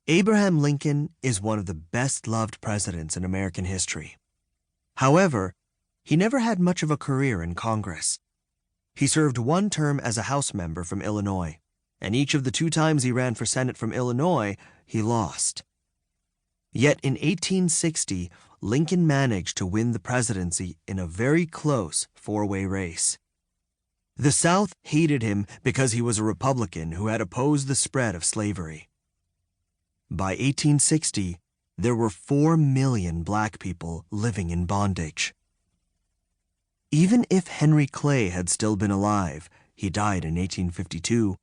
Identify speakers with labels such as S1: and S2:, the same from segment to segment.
S1: Abraham Lincoln is one of the best-loved presidents in American history. However, he never had much of a career in Congress. He served one term as a House member from Illinois, and each of the 2 times he ran for Senate from Illinois, he lost. Yet in 1860, Lincoln managed to win the presidency in a very close 4-way race. The South hated him because he was a Republican who had opposed the spread of slavery. By 1860, there were 4 million black people living in bondage. Even if Henry Clay had still been alive, he died in 1852,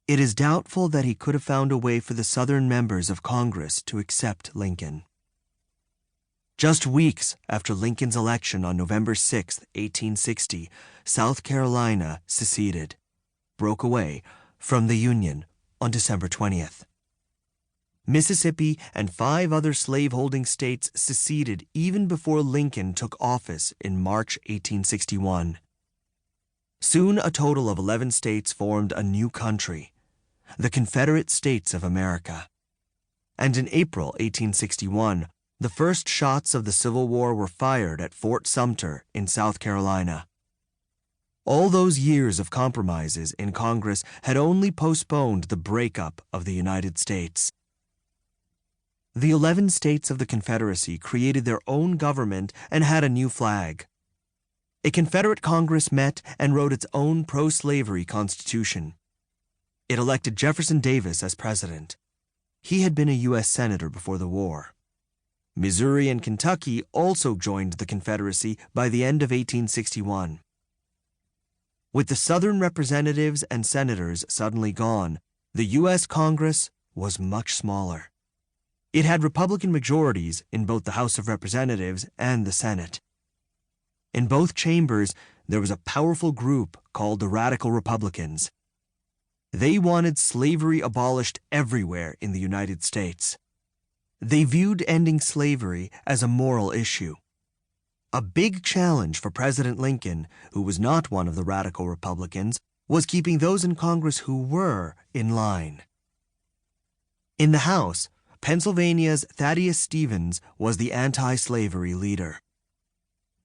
S1: it is doubtful that he could have found a way for the Southern members of Congress to accept Lincoln. Just weeks after Lincoln's election on November 6, 1860, South Carolina seceded, broke away from the Union on December 20th. Mississippi and 5 other slaveholding states seceded even before Lincoln took office in March 1861. Soon a total of 11 states formed a new country, the Confederate States of America. And in April 1861, the first shots of the Civil War were fired at Fort Sumter in South Carolina. All those years of compromises in Congress had only postponed the breakup of the United States. The 11 states of the Confederacy created their own government and had a new flag. A Confederate Congress met and wrote its own pro-slavery constitution. It elected Jefferson Davis as president. He had been a U.S. Senator before the war. Missouri and Kentucky also joined the Confederacy by the end of 1861. With the Southern representatives and senators suddenly gone, the U.S. Congress was much smaller. It had Republican majorities in both the House of Representatives and the Senate. In both chambers, there was a powerful group called the Radical Republicans. They wanted slavery abolished everywhere in the United States. They viewed ending slavery as a moral issue. A big challenge for President Lincoln, who was not one of the Radical Republicans, was keeping those in Congress who were in line. In the House, Pennsylvania's Thaddeus Stevens was the anti-slavery leader.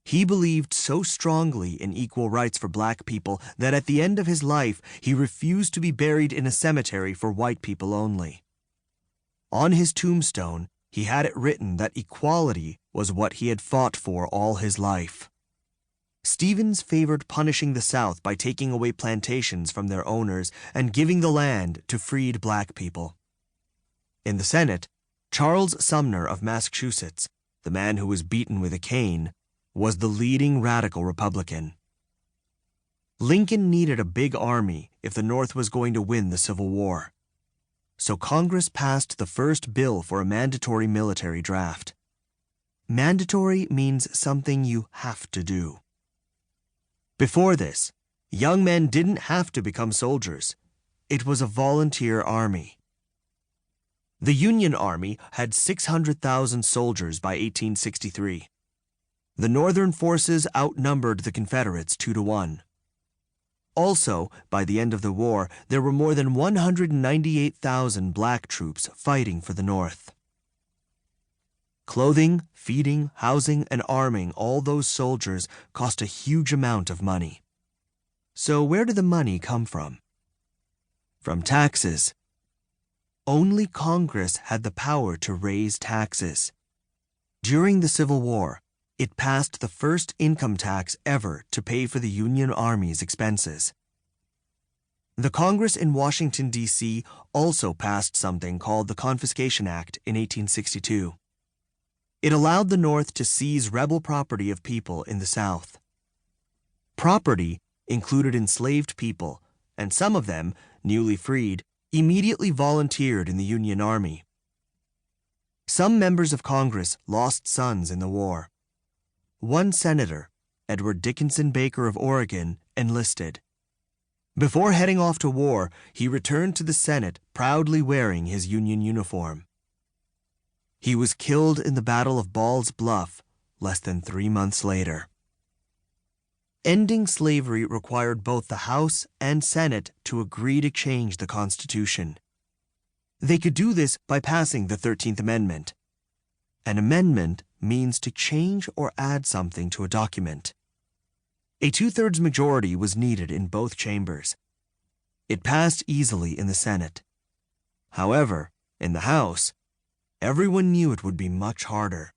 S1: He believed so strongly in equal rights for black people that at the end of his life, he refused to be buried in a cemetery for white people only. On his tombstone, he had it written that equality was what he had fought for all his life. Stevens favored punishing the South by taking away plantations from their owners and giving the land to freed black people. In the Senate, Charles Sumner of Massachusetts, the man who was beaten with a cane, was the leading radical Republican. Lincoln needed a big army if the North was going to win the Civil War. So Congress passed the first bill for a mandatory military draft. Mandatory means something you have to do. Before this, young men didn't have to become soldiers. It was a volunteer army. The Union Army had 600,000 soldiers by 1863. The Northern forces outnumbered the Confederates 2-1. Also, by the end of the war, there were more than 198,000 black troops fighting for the North. Clothing, feeding, housing, and arming all those soldiers cost a huge amount of money. So where did the money come from? From taxes. Only Congress had the power to raise taxes. During the Civil War, it passed the first income tax ever to pay for the Union Army's expenses. The Congress in Washington, D.C. also passed something called the Confiscation Act in 1862. It allowed the North to seize rebel property of people in the South. Property included enslaved people, and some of them, newly freed, immediately volunteered in the Union Army. Some members of Congress lost sons in the war. One senator, Edward Dickinson Baker of Oregon, enlisted. Before heading off to war, he returned to the Senate proudly wearing his Union uniform. He was killed in the Battle of Ball's Bluff less than 3 months later. Ending slavery required both the House and Senate to agree to change the Constitution. They could do this by passing the 13th Amendment. An amendment means to change or add something to a document. A two-thirds majority was needed in both chambers. It passed easily in the Senate. However, in the House, everyone knew it would be much harder.